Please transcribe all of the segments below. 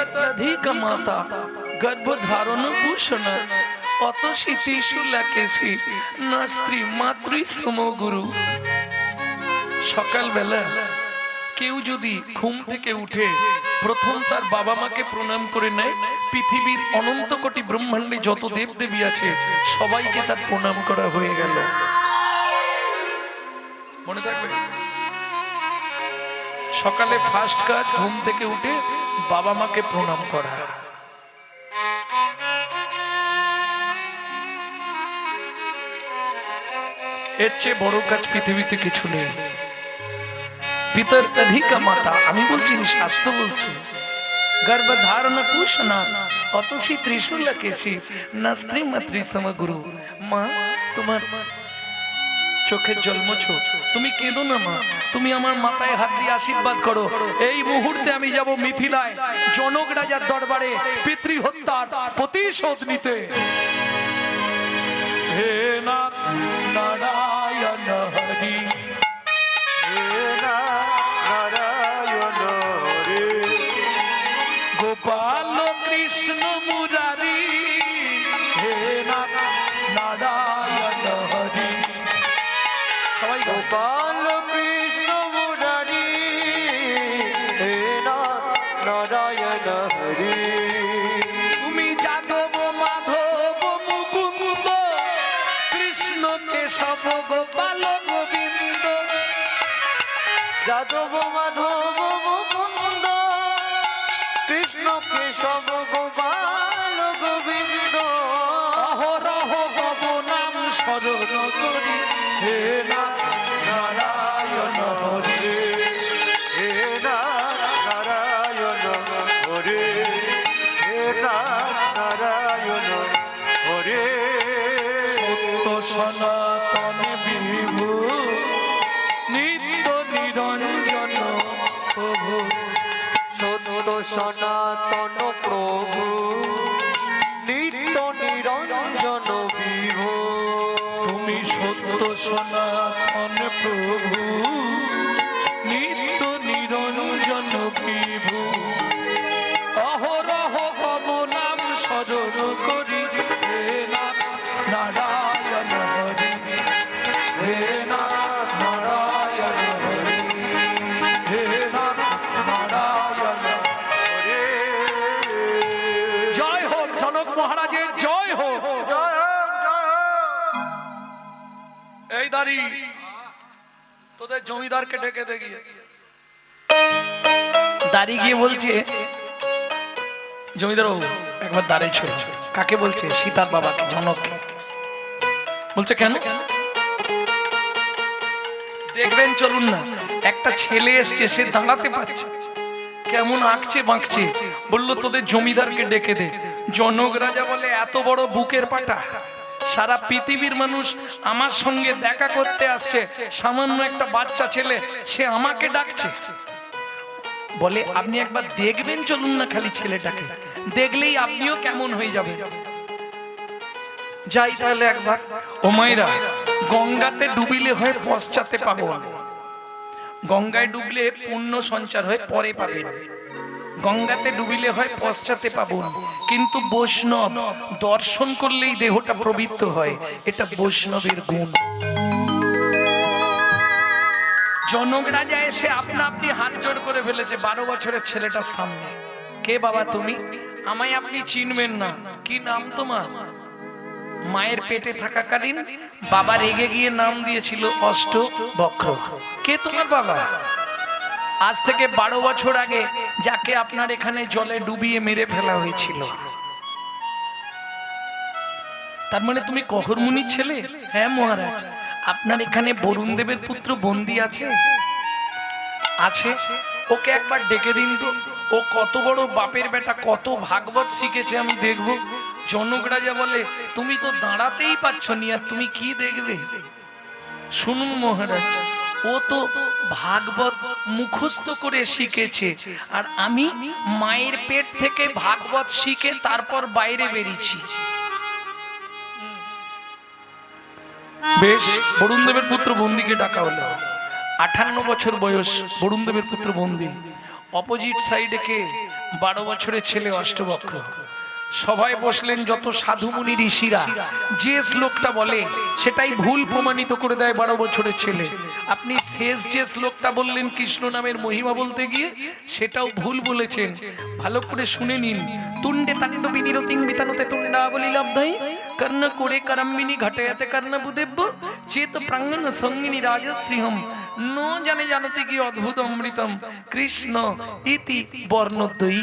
পিতরধিক মাতা গর্ভধারণ ভূষণ অত শীতিষু লাকেশি না স্ত্রী মাতৃ সমগুরু। সকালবেলা কেউ যদি ঘুম থেকে উঠে প্রথম তার বাবা মাকে প্রণাম করে নেয়, পৃথিবীর অনন্ত কোটি ব্রহ্মাণ্ডে যত দেব দেবী আছে সবাইকে তার প্রণাম করা হয়ে গেল। মনে থাকবে, সকালে ফার্স্ট কাজ ঘুম থেকে উঠে বাবা মাকে প্রণাম করা। এর চেয়ে বড় কাজ পৃথিবীতে কিছু নেই। পিতরধিক মাতা, আমি বলছি শাস্ত্র বলছি, গর্ভধারণ পোষণা অতসী ত্রিশূল কেশি না স্ত্রী মাতৃ সমগুরু। মা, তোমার চোখের জল মোছো, তুমি কেঁদো না মা, তুমি আমার মাথায় হাত দিয়ে আশীর্বাদ করো। এই মুহূর্তে আমি যাব মিথিলায় জনক রাজার দরবারে পিতৃ হত্যার প্রতিশোধ নিতে। হে নাথ নারায়ণ হরি, হে নারায়ণ হরি, গোপাল কৃষ্ণ মুরারি, হে নাথ নারায়ণ হরি। সবাই গোপাল কৃষ্ণ মুরারি, হে নারায়ণ হরি। তুমি যাদব মাধব মুকুন্দ কৃষ্ণ কেশব গোপাল গোবিন্দ। যাদব মাধব মুকুন্দ কৃষ্ণ কেশব গোপাল গোবিন্দ। অহরহ ভব নাম স্মরণ করি, হে নারায়ণ হরি, হে নারায়ণ হরি, হে নারায়ণ হরি। সত্য সনাতন বিভু নিত্য নিরঞ্জন প্রভু। সত্য সনাতন প্রভু নিত্য নিরঞ্জন বিভু। তুমি সত্য সনাতন প্রভু নিত্য নিরঞ্জন বিভু। অহরহ ভব নাম স্মরণ করি, হে নারায়ণ হরি, হে নারায়ণ হরি, হে নারায়ণ হরি। জয় হোক জনক মহারাজের, জয় হোক। এই দাঁড়ি তোদের জমিদারকে ডেকে দেখি। দাঁড়ি গিয়ে বলছে, জমিদার বাবু একবার দাঁড়িয়ে ছিল। কাকে বলছে? সীতার বাবাকে, জনককে। বলছে কেন? দেখবেন চলুন না, একটা ছেলে এসছে, সে দাঁড়াতে পারছে, কেমন আঁকছে বাঁকছে। বললো তোদের জমিদারকে ডেকে দে। জনক রাজা বলে এত বড় বুকের পাটা, সারা পৃথিবীর মানুষ আমার সঙ্গে দেখা করতে আসছে, সামান্য একটা বাচ্চা ছেলে সে আমাকে ডাকছে। বলে আপনি একবার দেখবেন চলুন না, খালি ছেলেটাকে দেখলেই আপনিও কেমন হয়ে যাবে। যাই তাহলে একবার। ও মায়েরা, গঙ্গাতে ডুবিলে হয় পশ্চাতে পাবো, গঙ্গায় ডুবলে পুণ্য সঞ্চার হয় পরে পাবেন, গঙ্গাতে ডুবিলে হয় পশ্চাতে পাবন। কিন্তু বৈষ্ণব দর্শন করলেই দেহটা পবিত্র হয়, এটা বৈষ্ণবের গুণ। জনক রাজা এসে আপনা আপনি হাত জোড় করে ফেলেছে 12 বছরের ছেলেটার সামনে। কে বাবা তুমি? আমায় আপনি চিনবেন না। কি নাম তোমার? মায়ের পেটে থাকাকালীন বাবা রেগে গিয়ে নাম দিয়েছিল অষ্টবক্র। কে তোমার বাবা? আজ থেকে 12 বছর আগে যাকে আপনার এখানে জলে ডুবিয়ে মেরে ফেলা হয়েছিল। তার মানে তুমি কহরমুনির ছেলে? হ্যাঁ মহারাজ। আপনার এখানে বরুণ দেবের পুত্র বন্দী আছে? আছে। ওকে একবার ডেকে দিন তো, ও কত বড় বাপের বেটা, কত ভাগবত শিখেছে আমি দেখব। জনক রাজা বলে তুমি তো দাঁড়াতেই পারছো নি, আর তুমি কি দেখবে? শুনুন মহারাজ, ও তো ভাগবত মুখস্থ করে শিখেছে, আর আমি মায়ের পেট থেকে ভাগবত শিখে তারপর বাইরে বেরিয়েছি। বেশ, বরুণ দেবের পুত্র বন্দীকে ডাকা হলো। 58 বছর বয়স, বরুণ দেবের পুত্র বন্দী। অপোজিট সাইডে কে? 12 বছরের ছেলে অষ্টবক্র। সবাই বসলেন, যত সাধুমুনি ঋষিরা যে শ্লোকটা বলে সেটাই ভুল প্রমাণিত করে দেয় 12 বছরের ছেলে। আপনি শেষ যে শ্লোকটা বললেন কৃষ্ণ নামের মহিমা বলতে গিয়ে, সেটাও ভুল বলেছেন। ভালো করে শুনে নিন। তুণ্ডে তাণ্ডবী নিরতিং বিতানুতে তুণ্ডাবলী লব্ধই কর্ণ করে করম্বিনী ঘটায়াতে কর্ণ বুদেব্য চেত প্রাঙ্গণ সঙ্গিনী রাজশ্রীহম ন জানে জানতে কি অদ্ভুত অমৃতম কৃষ্ণ ইতি বর্ণদ্বয়ী।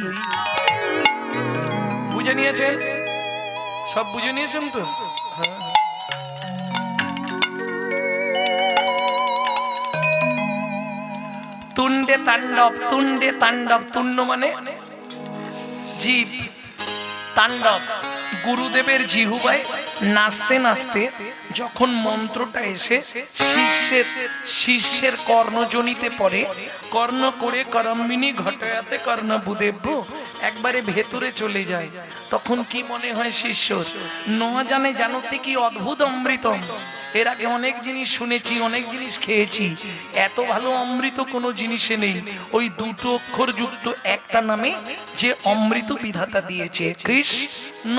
বুঝে নিয়েছেন? সব বুঝে নিয়েছেন তো? তুণ্ডে তাণ্ডব, তুণ্ডে তাণ্ডব, তুণ্ড মানে জীব, তাণ্ডব গুরুদেবের জিহুবায় নাচতে নাচতে যখন মন্ত্রটা এসে শিষ্যের কর্ণজনিতে পড়ে, কর্ণ করে করম্বিনী ঘটায়াতে কর্ণ বুদেব্য একবারে ভেতরে চলে যায়, তখন কি মনে হয় শিষ্য? ন জানে জানতে কি অদ্ভুত অমৃতম। এর আগে অনেক জিনিস শুনেছি, অনেক জিনিস খেয়েছি, এত ভালো অমৃত কোনো জিনিসে নেই। ওই দুটো অক্ষর যুক্ত একটা নামে যে অমৃত বিধাতা দিয়েছে, কৃষ্ণ।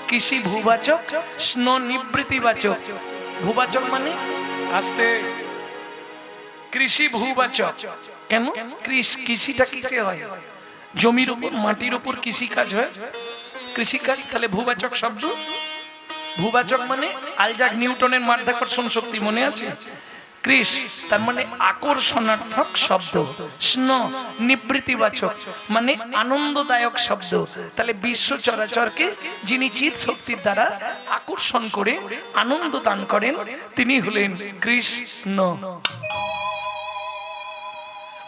কৃষি ভূবাচক, স্ন নিবৃত্তিবাচক। ভূবাচক মানে আস্তে, কৃষি ভূবাচক। কেন? কৃষিটা কিসে হয়? জমির উপর, মাটির উপর কৃষি কাজ হয়, কৃষিকাজ। তাহলে ভূবাচক শব্দ। ভূবাচক মানে আইজাক নিউটনের মাধ্যাকর্ষণ শক্তি, মনে আছে? কৃষ তার মানে আকর্ষণার্থক শব্দ। স্ন নিবৃত্তিবাচক মানে আনন্দদায়ক শব্দ। তাহলে বিশ্ব চরাচরকে যিনি চিৎ শক্তির দ্বারা আকর্ষণ করে আনন্দ দান করেন, তিনি হলেন কৃষ্ণ।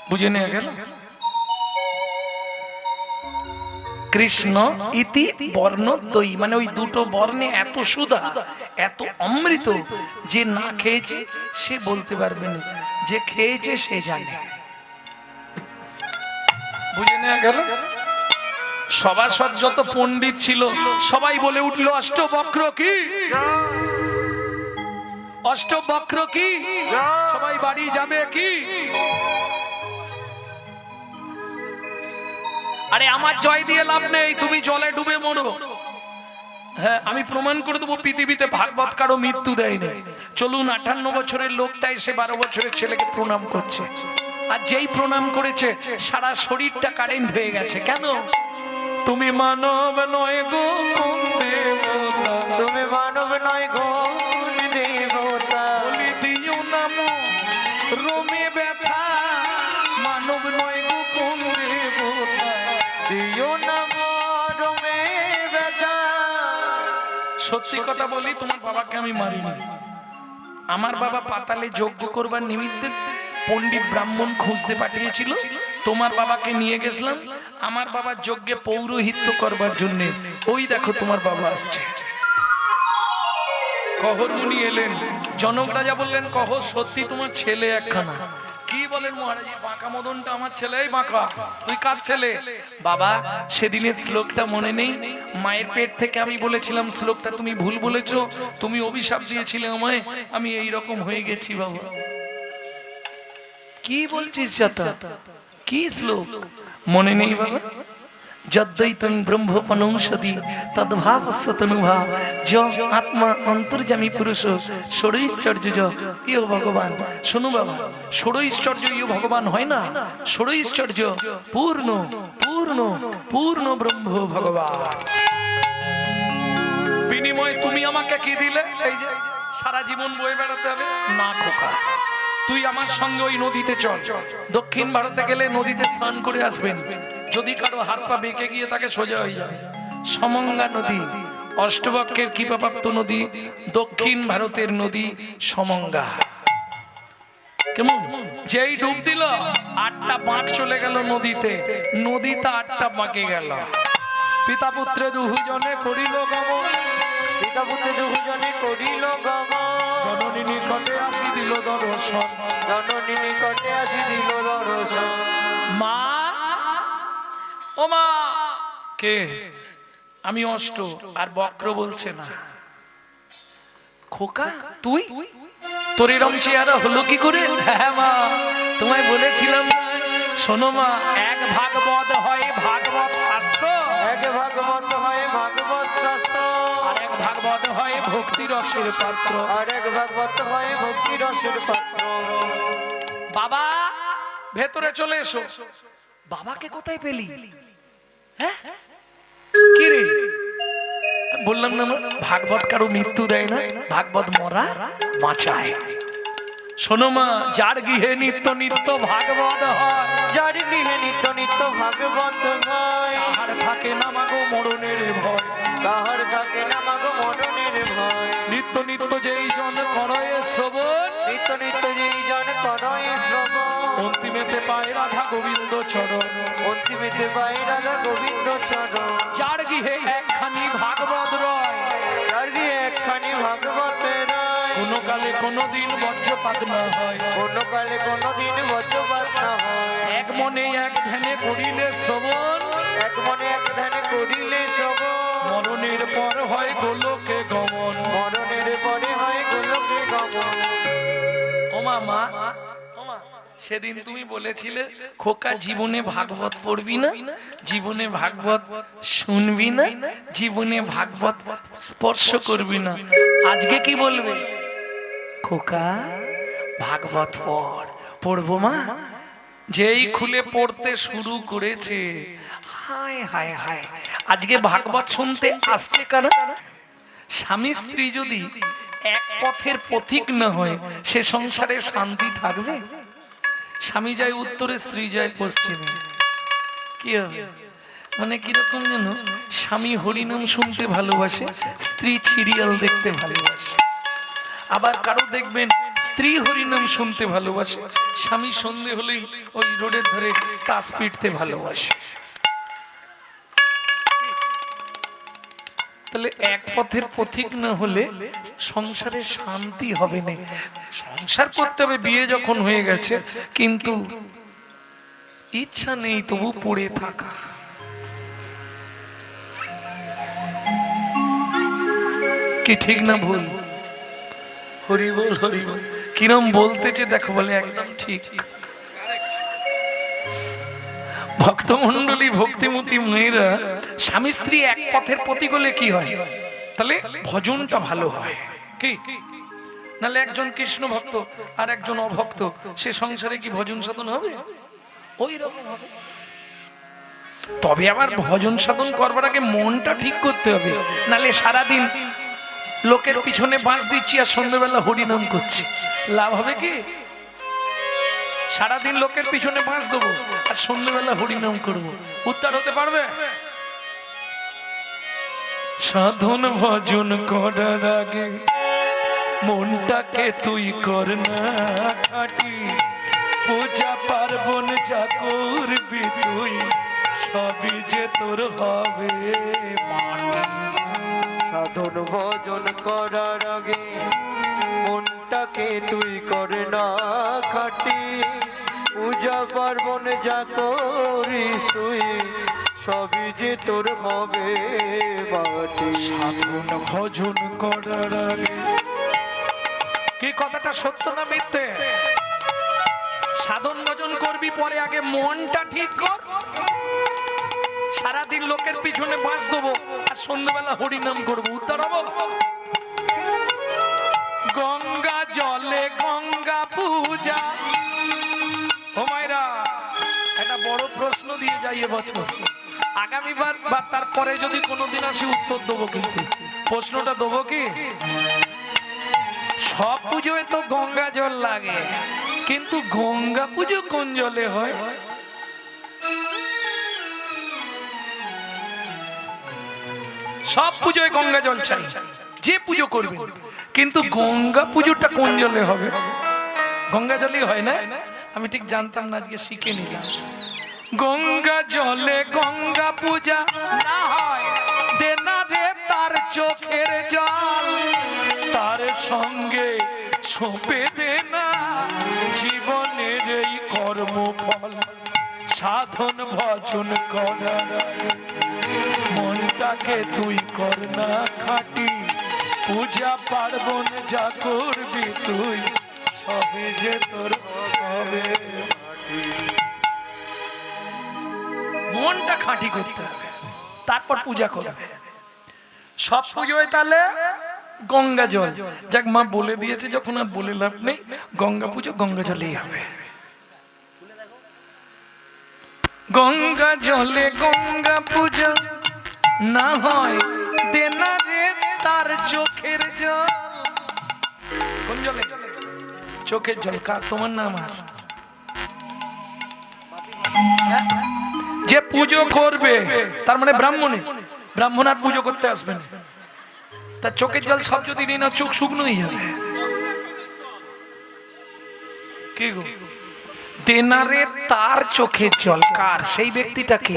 বুঝে নেওয়া গেল? কৃষ্ণ ইতি বর্ণদ্বয়ী মানে ওই দুটো বর্ণে এত সুধা, এত অমৃত, যে না খেয়েছে সে বলতে পারবে না, যে খেয়েছে সে জানে। বুঝে নেওয়া গেল? সভাসদ যত পণ্ডিত ছিল সবাই বলে উঠলো অষ্টবক্র কি, অষ্টবক্র কি, সবাই বাড়ি যাবে কি? আরে আমার জয় দিয়ে লাভ নেই, তুমি জলে ডুবে মরো। হ্যাঁ, আমি প্রমাণ করে দেবো পৃথিবীতে ভাগবত কারো মৃত্যু দেয়নি। চলুন, 58 বছরের লোকটা এসে 12 বছরের ছেলেকে প্রণাম করছে, আর যেই প্রণাম করেছে সারা শরীরটা কারেন্ট হয়ে গেছে। কেন? তুমি মানব নয় গো কোন দেবতা, তুমি মানব নয় গো কোন দেবতা, বলি দিও নাম রোমে ব্যথা, মানব নয় গো কোন দেবতা, দিও নাম রোমে ব্যথা। সত্যি কথা বলি, তোমার বাবাকে আমি মারিনি। আমার বাবা পাতালে যজ্ঞ করবার নিমিত্তে পণ্ডিত ব্রাহ্মণ খুঁজতে পাঠিয়েছিল, তোমার বাবাকে নিয়ে গেছিলাম আমার বাবার যজ্ঞে পৌরোহিত্য করবার জন্য। ওই দেখো তোমার বাবা আসছে। কহর মুনি এলেন, জনক রাজা বললেন, কহর সত্যি তোমার ছেলে একখানা। কি বলেন মহারাজ? বাঁকা মদনটা আমার ছেলে। বাঁকা, তুই কার ছেলে? বাবা, সেদিনের শ্লোকটা মনে নেই? মায়ের পেট থেকে আমি বলেছিলাম শ্লোকটা তুমি ভুল বলেছো, তুমি অভিশাপ দিয়েছিলে আমায়, আমি এই রকম হয়ে গেছি। বাবা কি বলছিস? যাতা কি শ্লোক মনে নেই বাবা? যদ্দৈতং ব্রহ্মপনংসতি তদ্ভাবস্য তনুভাব য আত্মা অন্তর্যামী পুরুষ ষড়ৈশ্বর্য ইয় ভগবান। শোনো বাবা, ষড়ৈশ্বর্য ইয় ভগবান হয় না, ষড়ৈশ্বর্য পূর্ণ পূর্ণ পূর্ণ ব্রহ্ম ভগবান। বিনিময়ে তুমি আমাকে কি দিলে? এই যে সারা জীবন বয়ে বেড়াতে হবে না খোকা, তুই আমার সঙ্গে ওই নদীতে চল। দক্ষিণ ভারতে গেলে নদীতে স্নান করে আসবেন। যদি কারো হাত পা বেঁকে গিয়ে তাকে সোজা হয়ে যাবে। সমঙ্গা নদী অষ্টবক্রের কৃপাপ্রাপ্ত নদী, দক্ষিণ ভারতের নদী সমঙ্গা। কেমন? যেই ডুব দিল 8টা বাঁক চলে গেল নদীতে, নদীতে 8টা বাঁকে গেল। পিতা পুত্রে দুজনে করিল গমন, পিতা পুত্র দুজনে করিল গমন, জননী নিকটে আসি দিল দর্শন, জননী নিকটে আসি দিল দর্শন। মা, ও মা। কে? আমি অষ্ট, আর বক্র বলছে না। খোকা তুই? তোর এরম চেহারা হলো কি করে? হ্যাঁ মা, তোমায় বলেছিলাম শোনো মা, এক ভাগবত হয় ভাগবত শাস্ত্র, এক ভাগবত হয় ভাগবত শাস্ত্র, আর এক ভাগবত হয় ভক্তি রসের পাত্র। আর এক ভাগবত হয় ভক্তি রসের পাত্র। বাবা ভেতরে চলে এসো। বাবাকে কোথায় পেলি? হ্যাঁ কি রে? বললাম না আমার ভাগবত কারো মৃত্যু দেয় না, ভাগবত মরা বাঁচায়। শোনো মা, যার গৃহে নিত্য নিত্য ভাগবত হয়, যার গৃহে নিত্য নিত্য ভাগবত হয়, তাহার থাকে না মাগো মরণের ভয়। তাহার থাকে না মাগো মরণের ভয়। নিত্য নিত্য যেই জন করয়ে শ্রবণ, নিত্য নিত্য যেই জন করয় শ্রবণ, অন্তিমেতে পায় রাধা গোবিন্দ চরণ। অন্তিমেতে পায় রাধা গোবিন্দ চরণ। যার গৃহে একখানি ভাগবত রয়, যার গৃহে একখানি ভাগবত রয়, কোনো কালে কোনো দিন বজ্রপাত না হয়। কোনো কালে কোনো দিন বজ্রপাত না হয়। এক মনে এক ধ্যানে করিলে শ্রবণ, এক মনে এক ধ্যানে করিলে শ্রবণ, মরণের পর হয় গোলকে গমন। মরণের পরে হয় গোলকে গমন। ও মা, সেদিন তুমি বলেছিলে খোকা জীবনে ভাগবত পড়বি না, জীবনে ভাগবত শুনবি না, জীবনে ভাগবত স্পর্শ করবি না। আজকে কি বলবে? খোকা ভাগবত পড়বো মা। যেই খুলে পড়তে শুরু করেছে, হায় হায় হায়, আজকে ভাগবত শুনতে আসছে কারা? স্বামী স্ত্রী যদি এক পথের পথিক না হয়, সে সংসারে শান্তি থাকবে? স্বামী যায় উত্তরে, স্ত্রী যায় পশ্চিমে, কি হবে? মানে কিরকম যেন স্বামী হরিনাম শুনতে ভালোবাসে, স্ত্রী সিরিয়াল দেখতে ভালোবাসে। আবার কারো দেখবেন স্ত্রী হরিনাম শুনতে ভালোবাসে, স্বামী সন্ধে হলেই ওই রোডের ধরে তাস পিটতে ভালোবাসে। তাহলে এক পথের পথিক না হলে সংসারে শান্তি হবে না। সংসার করতে হবে বিয়ে যখন হয়ে গেছে, কিন্তু ইচ্ছা নেই তবু পড়ে থাকা। কি ঠিক না ভুল? হরি বল হরি বল। কিরম বলতেছে দেখো, বলে একদম ঠিক। ভক্তমন্ডলী ভক্তিমতী মেয়েরা স্বামী স্ত্রী এক পথের পথিক হলে কি হয়? তাহলে ভজনটা ভালো হয়। কি নালে একজন কৃষ্ণ ভক্ত আর একজন অভক্ত, সে সংসারে কি ভজন সাধন হবে? ওই রকম হবে। তবে আবার ভজন সাধন করবার আগে মনটা ঠিক করতে হবে, নালে সারাদিন লোকের পিছনে বাঁশ দিচ্ছি আর সন্ধ্যেবেলা হরিনাম করছি, লাভ হবে কি? সারাদিন লোকের পিছনে বাঁশ দেবো আর সন্ধ্যেবেলা হরিনাম করবো, উদ্ধার হতে পারবে? সাধন ভজন করার আগে মনটাকে তুই কর না খাটি, পূজা পার্বণ যা করবি তুই সবই যে তোর হবে মাটি। সাধন ভজন করার আগে মনটাকে তুই কর না খাটি, পূজা পার্বণ যা করিস তুই সবই যে তোর হবে মাটি। সাধন ভজন করার আগে, কি কথাটা সত্য না মিথ্যে? সাধন ভজন করবি পরে, আগে মনটা ঠিক কর। সারাদিন লোকের পিছনে বাঁশ দেবো আর সন্ধ্যাবেলা হরিনাম করবো, উদ্ধার হবো? গঙ্গা জলে গঙ্গা পূজা। ও মায়েরা, একটা বড় প্রশ্ন দিয়ে যাই এবছর, আগামীবার বা তারপরে যদি কোনোদিন আসি উত্তর দেবো, কিন্তু প্রশ্নটা দেবো কি? সব পুজোয় তো গঙ্গা জল লাগে, কিন্তু গঙ্গা পুজো কোন জলে হয়? সব পুজোয় গঙ্গা জল চাই, যে পুজো করবে, কিন্তু গঙ্গা পুজোটা কোন জলে হবে? গঙ্গা জলই হয় না? আমি ঠিক জানতাম না, আজকে শিখে নিলাম। গঙ্গা জলে গঙ্গা পূজা না হয়, দেনা রে তার চোখের জল, তার সঙ্গে সঁপে দেনা জীবনের এই কর্মফল। সাধন ভজন করার আগে মনটাকে তুই কর না খাটি, পূজা পার্বণ যা করবি তুই সবে যে তোর হবে মাটি। মনটা খাঁটি করতে হবে, তারপর পূজা করবে। সব পুজোয় তাহলে গঙ্গা জল, যাক মা বলে দিয়েছে যখন আর বলে লাভ নেই, গঙ্গা পুজো গঙ্গা জলেই হবে। গঙ্গা জলে গঙ্গা পূজা না হয় দেনা রে তার চোখের জল। কোন জলে? চোখের জল। কার? তোমার না আমার? যে পুজো করবে তার মানে ব্রাহ্মণে, ব্রাহ্মণ আর পুজো করতে আসবেন, তার চোখের জল সব যদি নিয়ে নাও চোখ শুকনো হয়ে যাবে। কি গো? দেনারে তার চোখের জল। কার? সেই ব্যক্তিটাকে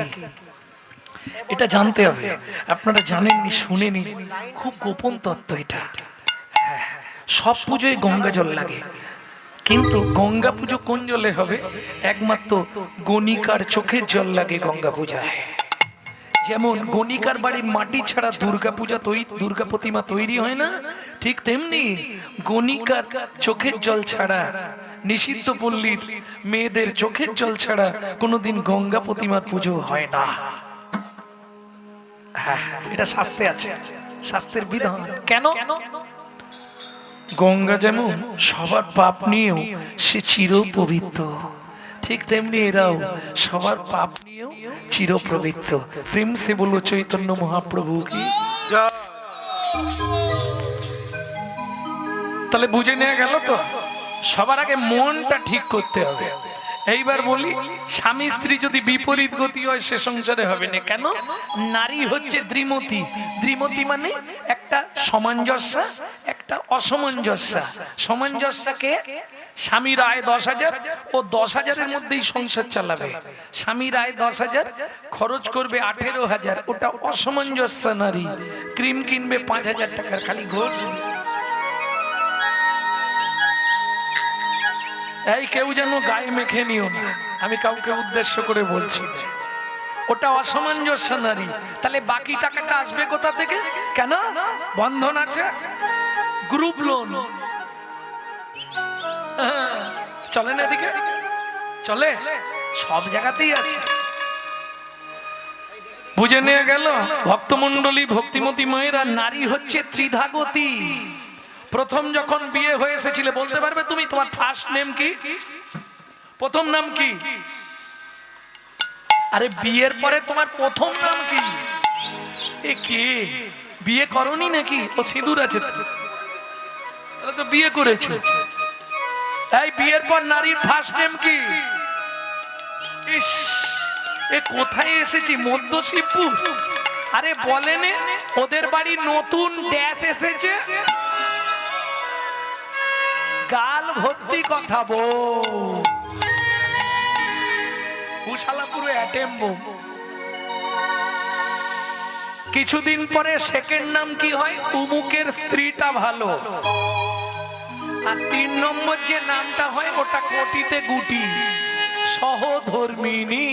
এটা জানতে হবে। আপনারা জানেননি, শুনেনি, খুব গোপন তত্ত্ব এটা। সব পুজোয় গঙ্গা জল লাগে, কিন্তু গঙ্গা পুজো কোন জলে হবে? একমাত্র গণিকার চোখের জল লাগে গঙ্গা পূজায়। যেমন গণিকার বাড়ি মাটি ছাড়া দুর্গা পূজা দুর্গা প্রতিমা তৈরি হয় না, ঠিক তেমনি গণিকার চোখের জল ছাড়া, নিষিদ্ধ পল্লীর মেয়েদের চোখের জল ছাড়া কোনোদিন গঙ্গা প্রতিমার পুজো হয় না। হ্যাঁ, এটা শাস্ত্রে আছে, শাস্ত্রের বিধান। কেন? গঙ্গা যেমন সবার পাপ নিয়েও সে চির পবিত্র, ঠিক তেমনি এরাও সবার পাপ নিয়েও চির পবিত্র। প্রেম সে বলো চৈতন্য মহাপ্রভু কি। তাহলে বুঝে নেওয়া গেল তো, সবার আগে মনটা ঠিক করতে হবে। এইবার বলি, স্বামী স্ত্রী যদি বিপরীত গতি হয় সে সংসারে হবে না। কেন? নারী হচ্ছে দ্বিমতী। দ্বিমতী মানে একটা সামঞ্জস্য, একটা অসামঞ্জস্য। সামঞ্জস্যকে স্বামীর আয় 10,000, ও 10,000-এর মধ্যেই সংসার চালাবে। স্বামীর আয় 10,000, খরচ করবে 18,000, ওটা অসামঞ্জস্য নারী। ক্রিম কিনবে 5,000 টাকার, খালি ঘোষ। এই কেউ যেন গায়ে মেখে নিও না, আমি কাউকে উদ্দেশ্য করে বলছি, ওটা অসামঞ্জস্য নারী। তাহলে বাকি টাকাটা আসবে কোথা থেকে? কেন? বন্ধন আছে, গ্রুপ লোন চলে না, এদিকে চলে, সব জায়গাতেই আছে। বুঝে নিয়ে গেল ভক্তমন্ডলী, ভক্তিমতী মায়েরা, নারী হচ্ছে ত্রিধাগতী। প্রথম যখন বিয়ে হয়ে এসেছিলে, বলতে পারবে তুমি তোমার ফার্স্ট নেম কি? প্রথম নাম কি? আরে বিয়ের পরে তোমার প্রথম নাম কি? এ কে? বিয়ে করনি নাকি? ও সিঁদুর আছে, তাহলে তো বিয়ে করেছো। এই বিয়ের পর নারীর ফার্স্ট নেম কি? ইস, এ কোথায় এসেছি? মধ্য শিবপুর। আরে বলেনে ওদের বাড়ি নতুন ড্যাশ এসেছে, গাল ভর্তি কথা বল, উশালা পুরো অ্যাটেম বোম। কিছুদিন পরে সেকেন্ড নাম কি হয়? উমুকের স্ত্রীটা ভালো। আর 3 নম্বর যে নামটা হয় ওটা কোটিতে গুটি, সহধর্মিনী।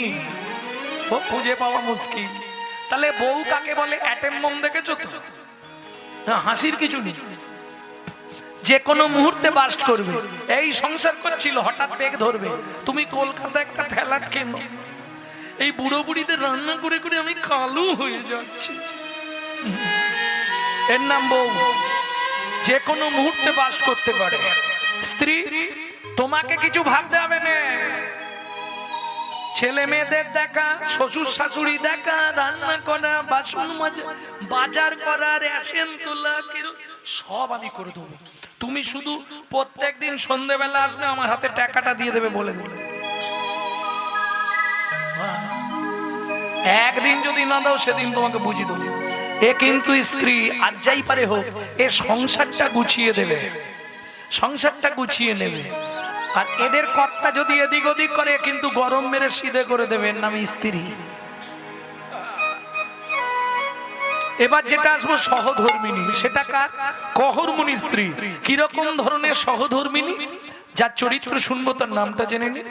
ও খুঁজে পাওয়া মুশকিল। তাহলে বউ কাকে বলে? Atom bomb. দেখেছো তো? হাসির কিছু নেই, যে কোনো মুহূর্তে বাস্ট করবে। এই সংসার করছিল, হঠাৎ বেগ ধরবে। তুমি কলকাতা একটা ফ্ল্যাট কেন, এই বুড়ো বুড়িদের রান্না করে করে আমি কালো হয়ে যাচ্ছি, এর নাম বউ। যে কোনো মুহূর্তে বাস্ট করতে পারে। স্ত্রী, তোমাকে কিছু ভাবতে হবে না, ছেলে মেয়েদের দেখা, শ্বশুর শাশুড়ি দেখা, রান্না করা, বাসন মাজা, বাজার করা, রেশন তোলা, সব আমি করে দেবো। তুমি শুধু প্রত্যেকদিন সন্ধ্যেবেলা আসবে, আমার হাতে টাকাটা দিয়ে দেবে বলে দিলে। একদিন যদি না দাও সেদিন তোমাকে বুঝিয়ে দেবো। এ কিন্তু স্ত্রী, আর যাই পারে হোক, এ সংসারটা গুছিয়ে দেবে, সংসারটা গুছিয়ে নেবে। আর এদের কর্তা যদি এদিক ওদিক করে, কিন্তু গরম মেরে সিধে করে দেবে, এর নাম স্ত্রী। এবার যেটা আসবো সহধর্মিনী, সেটা কার? কহরমুনি স্ত্রী। কিরকম ধরনের সহধর্মিনী? যার চরিত্র শুনবো তার নামটা জেনে নি।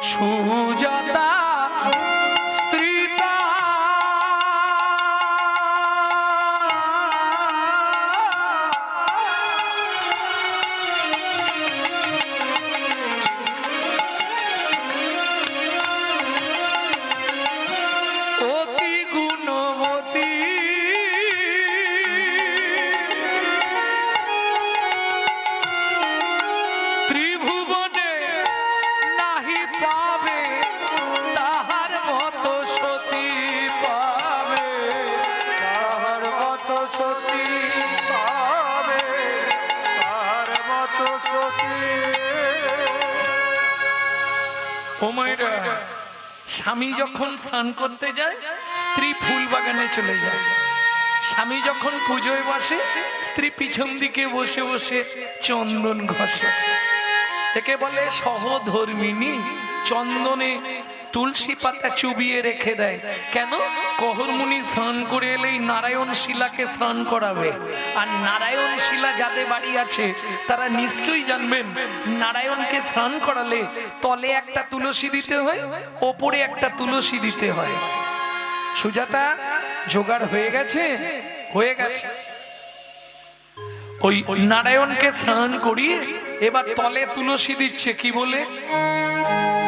সুজাতা স্ত্রীতা, ও মাইরা, স্বামী যখন স্নান করতে যায় স্ত্রী ফুল বাগানে চলে যায়, স্বামী যখন পুজোয় বসে স্ত্রী পিছন দিকে বসে বসে চন্দন ঘষে। একে বলে সহধর্মিনী। চন্দনে তুলসী পাতা চুবিয়ে রেখে দেয়। কেন? কহরমুনি স্নান করে এলেই নারায়ণ শিলাকে স্নান করাবে। আর নারায়ণ শিলা যাদের বাড়ি আছে তারা নিশ্চয়ই জানবেন, নারায়ণকে স্নান করালে তলে একটা তুলসী দিতে হয়, ওপরে একটা তুলসী দিতে হয়। সুজাতা, জোগাড় হয়ে গেছে? হয়ে গেছে। ওই নারায়ণকে স্নান করিয়ে এবার তলে তুলসী দিচ্ছে। কি বলে?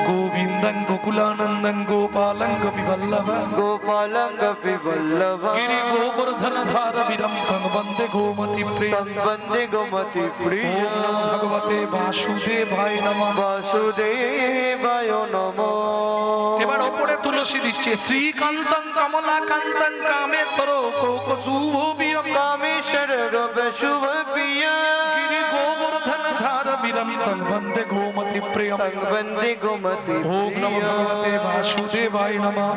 গোবিন্দং গোকুলানন্দং গোপালং গোপীবল্লভা গোপালং গোপীবল্লভা গিরি গোবর্ধন ধার বিরম তং বন্দে গোমতি প্রিয়ং বন্দে গোমতি প্রিয়। ওম ভগবতে বাসুদেবায় নমঃ। বাসুদেবায় নমঃ। এবার ওপরে তুলসী দিচ্ছে। শ্রীকান্তং কমলাকান্তং কামেশ্বর কোকশুভবিয়ম কামেশ্বর গোপ শুভ প্রিয়। গিরি গোবর্ধন ধার বিরম তং বন্দে গোমতি প্রিয়ম বন্দে গোমতি ওম নমো ভগবতে বাসুদেবায় নমঃ।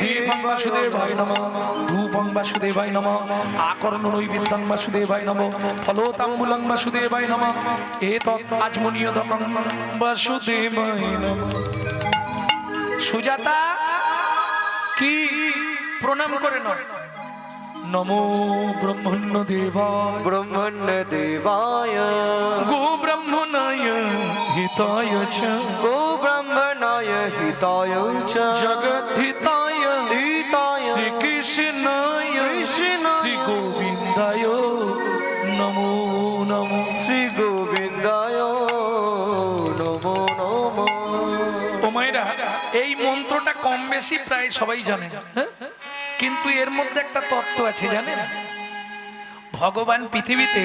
দীপং বাসুদেবায় নমঃ, ধূপং বাসুদেবায় নমঃ, আকর্ণো নৈবেদ্যং বাসুদেবায় নমঃ, ফলোতাম্বুলং বাসুদেবায় নমঃ, এতৎ আচমনীয়দকং বাসুদেবায় নমঃ। সুজাতা কি প্রণাম করে নয়? নমো ব্রহ্মণ্য দেবায় ব্রহ্মণ্য দেবায় গো ব্রাহ্মণায় হিতায় চ গো ব্রাহ্মণায় হিতায় চ জগদ্ধিতায় হিতায় শ্রীকৃষ্ণায় শ্রী গোবিন্দায় নমো নমো। শ্রী গোবিন্দায় নমো নমঃ। ও মায়েরা, এই মন্ত্রটা কম বেশি প্রায় সবাই জানে, হ্যাঁ? কিন্তু এর মধ্যে একটা তত্ত্ব আছে, জানেন? ভগবান পৃথিবীতে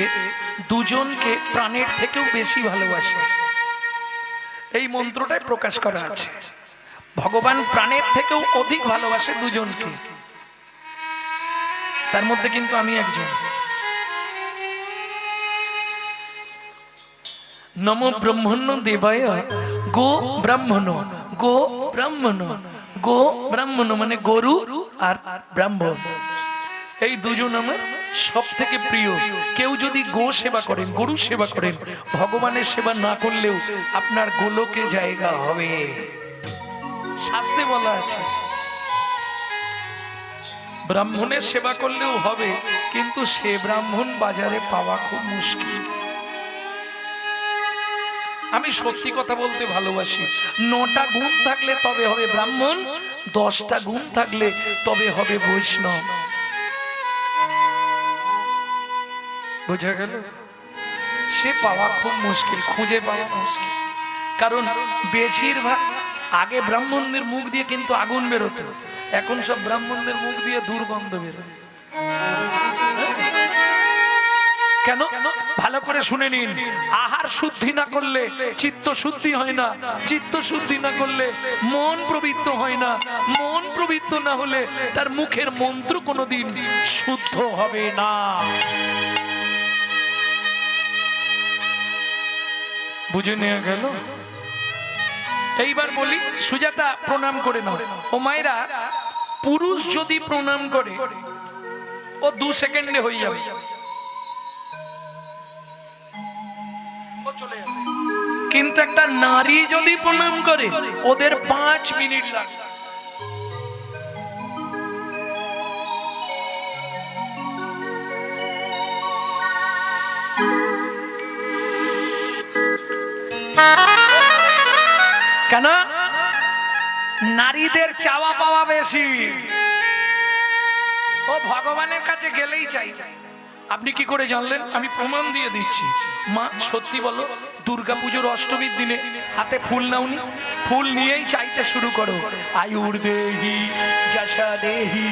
দুজনকে প্রাণের থেকেও বেশি ভালোবাসে। এই মন্ত্রটাই প্রকাশ করা আছে। ভগবান প্রাণের থেকেও অধিক ভালোবাসে দুজনকে, তার মধ্যে কিন্তু আমি একজন। নমো ব্রহ্মণ্য দেবায় গো ব্রাহ্মণ। গো ব্রাহ্মণ, গো ব্রাহ্মণ মানে গরু আর ব্রাহ্মণ, এই দুজন আমার সব থেকে প্রিয়। কেউ যদি গো সেবা করেন, গরু সেবা করেন, ভগবানের সেবা না করলেও আপনার গোলকে জায়গা হবে। শাস্ত্রে বলা আছে ব্রাহ্মণের সেবা করলেও হবে, কিন্তু সে ব্রাহ্মণ বাজারে পাওয়া খুব মুশকিল। আমি সত্যি কথা বলতে ভালোবাসি। 9টা গুণ থাকলে তবে হবে ব্রাহ্মণ, 10টা গুণ থাকলে তবে হবে বৈষ্ণব। বুঝা গেল? সে পাওয়া খুব মুশকিল, খুঁজে পাওয়া মুশকিল। কারণ বেশিরভাগ আগে ব্রাহ্মণদের মুখ দিয়ে কিন্তু আগুন বেরোতো, এখন সব ব্রাহ্মণদের মুখ দিয়ে দুর্গন্ধ বেরোয়। কেন? ভালো করে শুনে নিন। আহার শুদ্ধি না করলে চিত্ত শুদ্ধি হয় না, চিত্ত শুদ্ধি না করলে মন পবিত্র হয় না, মন পবিত্র না হলে তার মুখের মন্ত্র কোনোদিন শুদ্ধ হবে না। বুঝে নেওয়া গেল? এইবার বলি, সুজাতা প্রণাম করে নাও। ও মায়েরা, পুরুষ যদি প্রণাম করে ও 2 সেকেন্ডে হয়ে যাবে, কিন্তু একটা নারী যদি প্রণাম করে ওদের 5 মিনিট লাগে। কেন? নারীদের চাওয়া পাওয়া বেশি, ও ভগবানের কাছে গেলেই চাই। আপনি কি করে জানলেন? আমি প্রমাণ দিয়ে দিচ্ছি। মা সত্যি বলো, দুর্গাপুজোর অষ্টমীর দিনে হাতে ফুল নাওনি? ফুল নিয়েই চাইতে শুরু করো। আয়ুর দেহি যশা দেহি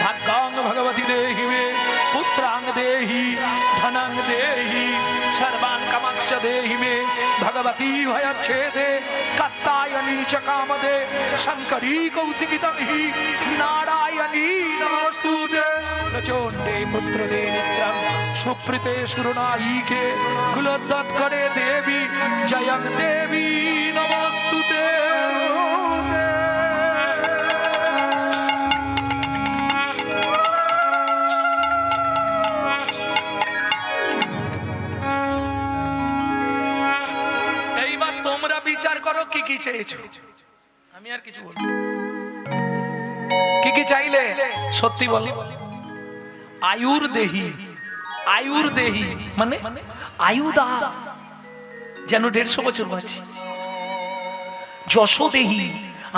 ভাগ্যাং ভগবতী দেহি মে পুত্রাং দেহি ধনাং দেহি সর্বান কামাক্ষ দেহি মে ভগবতী ভয়চ্ছেদে কাত্তায়নী চ কামদে শঙ্করী কৌশিকিতং হি নারায়ণী নমস্তুতে প্রচণ্ডে পুত্রদে নিত্যং সুপ্রীতে সুরনায়িকে কুলোদ্যৎ করে দেবী জয়ং দেবী নমস্তুতে। কি কি চেয়েছো? আমি আর কিছু বলবো? কি কি চাইলে সত্যি বলো। আয়ুর দেহি, আয়ুর দেহি মানে আয়ুদা, যেন 150 বছর বাঁচি। যশ দেহি,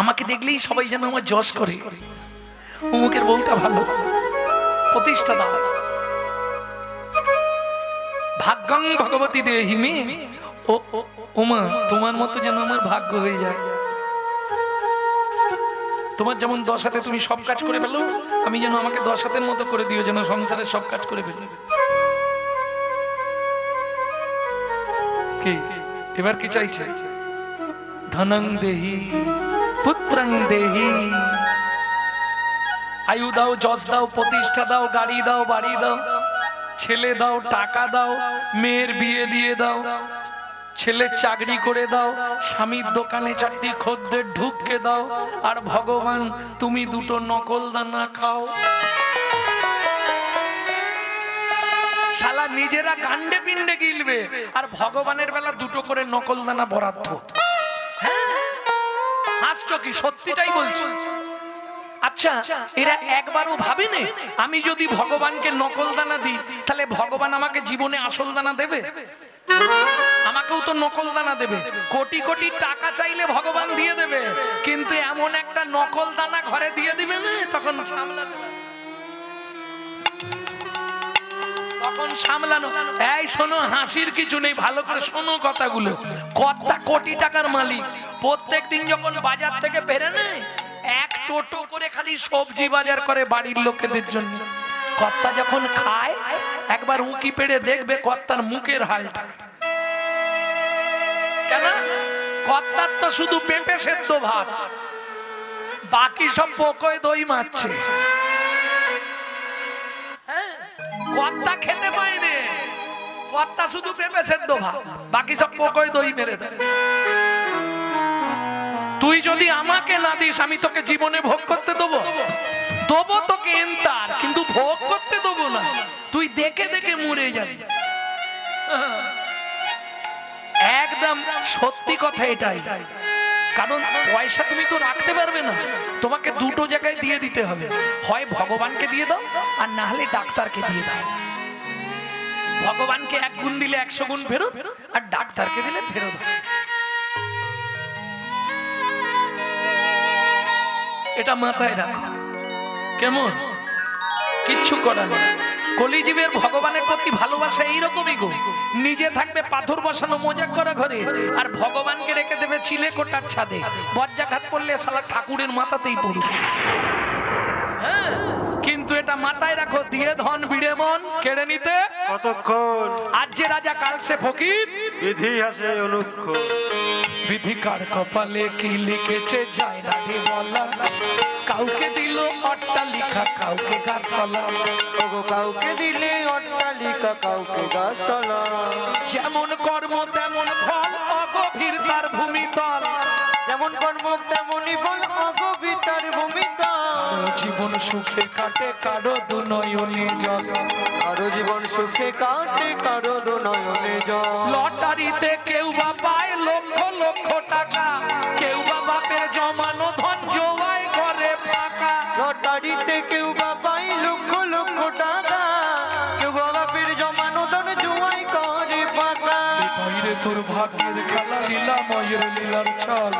আমাকে দেখলেই সবাই যেন আমার যশ করে। অমুকের বউটা ভালো, প্রতিষ্ঠা দাও। ভাগ্যং ভগবতী দেহি মে, ও ওমা তোমার মতো যেন আমার ভাগ্য হয়ে যায়। তোমার যেমন 10 হাতে তুমি সব কাজ করে ফেলো, আমি যেন আমাকে 10 হাতের মতো করে দিও, যেন সংসারের সব কাজ করে ফেলো। কি এবার কি চাইছে? ধনং দেহি পুত্রং দেহি, আয়ু দাও, যশ দাও, প্রতিষ্ঠা দাও, গাড়ি দাও, বাড়ি দাও, ছেলে দাও, টাকা দাও, মেয়ের বিয়ে দিয়ে দাও, ছেলের চাকরি করে দাও, স্বামীর দোকানে 4টি খদ্দের ঢুককে দাও, আর ভগবান তুমি 2টো নকল দানা খাও। শালা নিজেরা কাণ্ডে পিণ্ডে গিলবে, আর ভগবানের বেলা 2টো করে নকল দানা বরাদ্দ। হাসছো কি? সত্যিটাই বলছি। আচ্ছা, এরা একবারও ভাবেনি আমি যদি ভগবানকে নকল দানা দিই তাহলে ভগবান আমাকে জীবনে আসল দানা দেবে? আমাকেও তো নকল দানা দেবে। কোটি কোটি টাকা চাইলে ভগবান দিয়ে দেবে, কিন্তু এমন একটা নকল দানা ঘরে দিয়ে দিবে না, তখন সামলানো, তখন সামলানো। এই শোনো, হাসির কিছু নেই, ভালো করে শোনো কথাগুলো। কত কোটি টাকার মালিক প্রত্যেকদিন যখন বাজার থেকে বেরে নেয়, 1 টোটো করে খালি সবজি বাজার করে বাড়ির লোকেদের জন্য। কর্তা যখন খায় একবার উঁকি পেড়ে দেখবে কর্তার মুখের হালটা। কেন? কর্তার তো শুধু পেঁপে সেদ্ধ ভাত, বাকি সব পোকোয় দই মারছে। কর্তা খেতে পায়নি, কর্তা শুধু পেঁপে সেদ্ধ ভাত, বাকি সব পোকোয় দই মেরে দেয়। তুই যদি আমাকে না দিস আমি তোকে জীবনে ভোগ করতে দেবো? দেবো তোকে এন্তার, কিন্তু ভোগ করতে দেবো না। তুই দেখে দেখে মরে যাবি। একদম সত্যি কথা এটাই। কারণ পয়সা তুমি তো রাখতে পারবে না, তোমাকে 2টো জায়গায় দিয়ে দিতে হবে। হয় ভগবানকে দিয়ে দাও, আর না হলে ডাক্তারকে দিয়ে দাও। ভগবানকে 1 গুণ দিলে 100 গুণ ফেরত, আর ডাক্তারকে দিলে ফেরত। এটা মাথায় রাখো, কেমন? কিচ্ছু করার নেই। কলিজীবের ভগবানের প্রতি ভালোবাসা এইরকমই গো। নিজে থাকবে পাথর বসানো মোজাক করা ঘরে, আর ভগবানকে রেখে দেবে চিলে কোটার ছাদে। বজ্রাঘাত করলে শালা ঠাকুরের মাথাতেই পড়বে। হ্যাঁ, কিন্তু এটা মাথায় রাখো, দিয়ে ধন বিড়ে মন কেড়ে নিতে কতক্ষণ? আজ যে রাজা কাল সে ফকির, বিধি আসে অনুক্ষণ। বিধি কার কপালে কি লিখেছে যায় না রে বলা। কাউকে দিল অট্টালিকা, কাউকে গাছতলা। ওগো কাউকে দিলে অট্টালিকা, কাউকে গাছতলা। যেমন কর্ম তেমন ফল, অগভীর তার ভূমিতল। যেমন কর্ম তেমনই ফল, অগভীর তার ভূমিতল। জীবন সুখে কাটে কারো 2 নয়নে জল। কারো জীবন সুখে কাটে, কারো 2 নয়নে জল। লটারিতে কেউ বা পায় লক্ষ লক্ষ টাকা, কেউ বা বাপের জমানো ধন জোয়াই করে ফাঁকা। লটারিতে কেউ বা পায় লক্ষ লক্ষ টাকা, কেউ বা বাপের জমানো ধন জুয়াই করে ফাঁকা। বাইরে তোর ভাগ্যের খেলা, লীলা ময়ের লীলার ছল।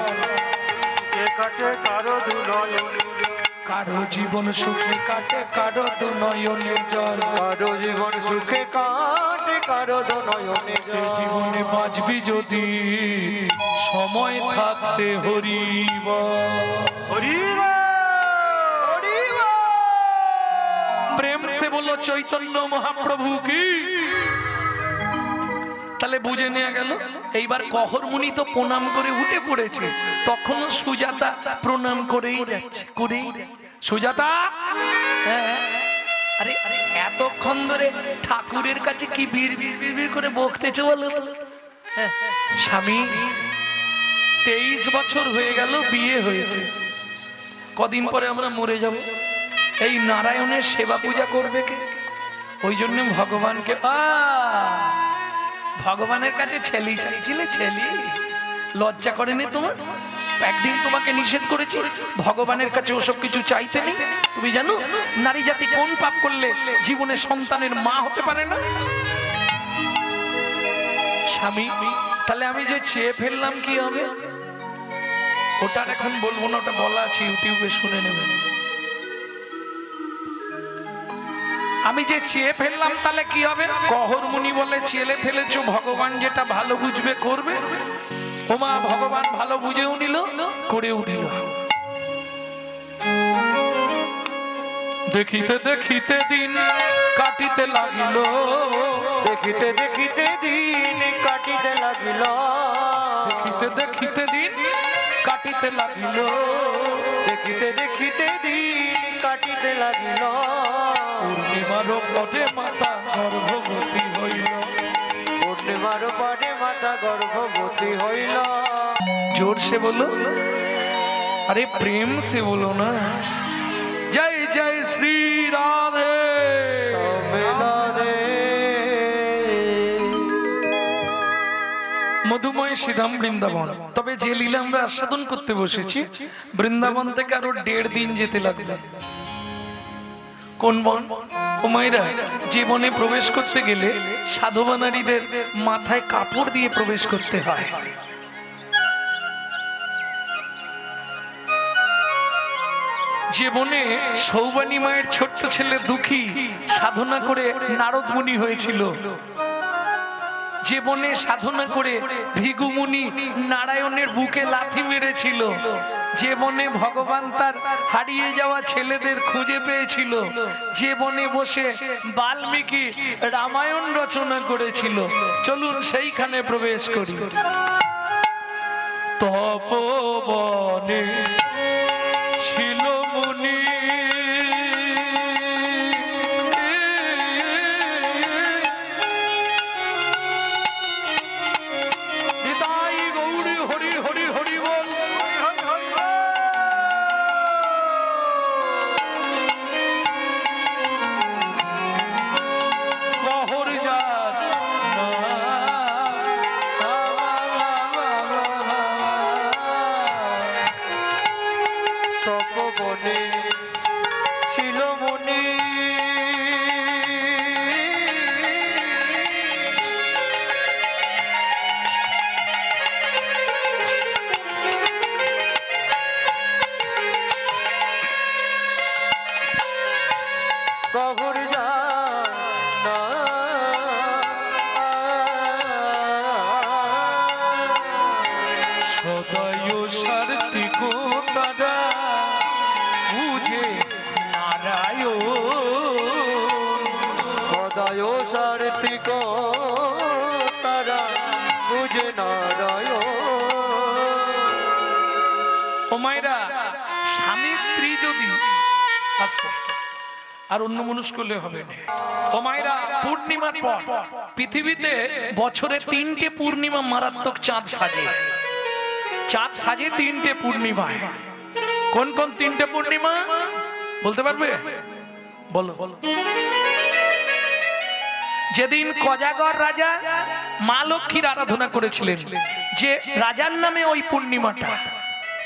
কে কাটে কারো 2 নয়নে, কারো জীবন সুখে কাটে কারো 2 নয়নে জল। কারো জীবন সুখে কাটে, কারো 2 নয়নে এই জল। জীবনে বাঁচবি যদি সময় থাকতে হরিব। হরিবা হরিবা। প্রেম সে বলো চৈতন্য মহাপ্রভু কি। তাহলে বুঝে নেওয়া গেল। এইবার কহর মুনি তো প্রণাম করে উঠে পড়েছে, তখনও সুজাতা প্রণাম করেই যাচ্ছে, করেই যাচ্ছে। সুজাতা, হ্যাঁ, আরে এতক্ষণ ধরে ঠাকুরের কাছে কি বীর বীর বীর বীর করে বকতেছে বলো? হ্যাঁ, স্বামী 23 বছর হয়ে গেল বিয়ে হয়েছে, কদিন পরে আমরা মরে যাব। এই নারায়ণের সেবা পূজা করবে কে? ওই জন্য ভগবানকে ভগবানের কাছে ছেলি চাইছিলে, ছেলি লজ্জা করেনি তোমার? একদিন তোমাকে নিষেধ করেছি ভগবানের কাছে ওসব কিছু চাইতে নেই। তুমি জানো নারী জাতি কোন পাপ করলে জীবনে সন্তানের মা হতে পারে না? স্বামী, তাহলে আমি যে চেয়ে ফেললাম কি হবে? ওটা এখন বলবো না, ওটা বলা আছে ইউটিউবে, শুনে নেবেন। আমি যে চেয়ে ফেললাম তাহলে কি হবে? কহর মুনি বলে চেলে ফেলেছো, ভগবান যেটা ভালো বুঝবে করবে। ওমা ভগবান ভালো বুঝেও নিল, করেও দিল। দেখিতে দেখিতে দিন কাটিতে লাগিল, দেখিতে দেখিতে দিন কাটিতে লাগিল, দেখিতে দেখিতে দিন কাটিতে লাগিল, দেখিতে দেখিতে দিন কাটিতে লাগিল। পূর্ণিমার পরে মাতা গর্ভবতী হইল, পূর্ণিমার পরে মাতা গর্ভবতী হইল। जोर से बोलो, अरे प्रेम से बोलो ना। जय जय श्री राधे মধুময় শ্রীধাম বৃন্দাবন। তবে যে লীলা আমরা আস্বাদন করতে বসেছি, বৃন্দাবন থেকে আরো 1.5 দিন যেতে লাগবে। কোন বন? ও মায়েরা, যে বনে প্রবেশ করতে গেলে সাধবা নারীদের মাথায় কাপড় দিয়ে প্রবেশ করতে হয়। যে বনে সৌবানী মায়ের ছোট্ট ছেলে দুঃখী সাধনা করে নারদ মুনি হয়েছিল, যে বনে সাধনা করে ভৃগু মুনি নারায়ণের বুকে লাথি মেরেছিল, যে বনে ভগবান তার হারিয়ে যাওয়া ছেলেদের খুঁজে পেয়েছিল, যে বনে বসে বাল্মীকি রামায়ণ রচনা করেছিল, চলুন সেইখানে প্রবেশ করি। তপবনে ছিল মুনি, নিতাই গৌরী হরি হরি হরি বল। কহর যার তপবনে ছিল মুনি, কহর জানা সদয় সার্থিক তারা বুঝে নারায়ণ, সদায় সার্থিক তারা বুঝে নারায়ণ। ও মায়েরা, স্বামী স্ত্রী যদি আস্তে আস্তে আর অন্য মানুষ করলে হবে না। ও মায়েরা, পূর্ণিমার পর পৃথিবীতে বছরে 3টে পূর্ণিমা মারাত্মক চাঁদ সাজে। চাঁদ সাজে 3টে পূর্ণিমায়। কোন কোন 3টে পূর্ণিমা বলতে পারবে? বলো। যেদিন কোজাগর রাজা মা লক্ষ্মীর আরাধনা করেছিলেন, যে রাজার নামে ওই পূর্ণিমাটা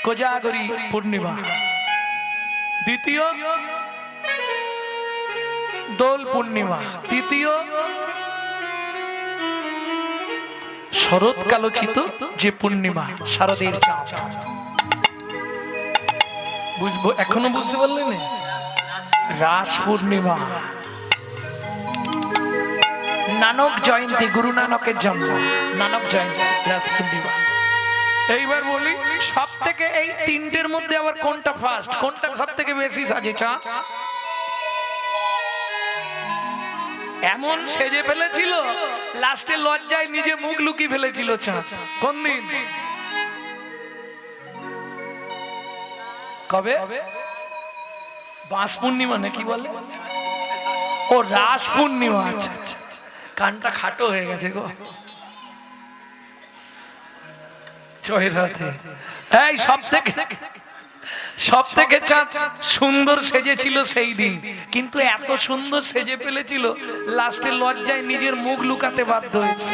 কোজাগরী পূর্ণিমা। দ্বিতীয় দোল পূর্ণিমা। তৃতীয় শরৎকালোচিত যে পূর্ণিমা, শারদের চাঁদ। বুঝবো? এখনো বুঝতে পারলেন? রাস পূর্ণিমা, নানক জয়ন্তী, গুরু নানকের জন্ম, নানক জয়ন্তী, রাস পূর্ণিমা। এইবার বলি, সব থেকে এই 3টের মধ্যে আবার কোনটা ফার্স্ট, কোনটা সব থেকে বেশি সাজে চাঁদ? এমন সেজে ফেলেছিল, লাস্টে লজ্জায় নিজে মুখ লুকিয়ে ফেলেছিল চাঁদ। কোন দিন? কবে? বাস পূর্ণিমা নাকি বলে? ও রাস পূর্ণিমা। আচ্ছা আচ্ছা, কানটা খাটো হয়ে গেছে গো। জয় রাধে। এই সব থেকে চাঁদ সুন্দর সেজেছিল সেই দিন, কিন্তু এত সুন্দর সেজে ফেলেছিল লাস্টে লজ্জায় নিজের মুখ লুকাতে বাধ্য হয়েছে।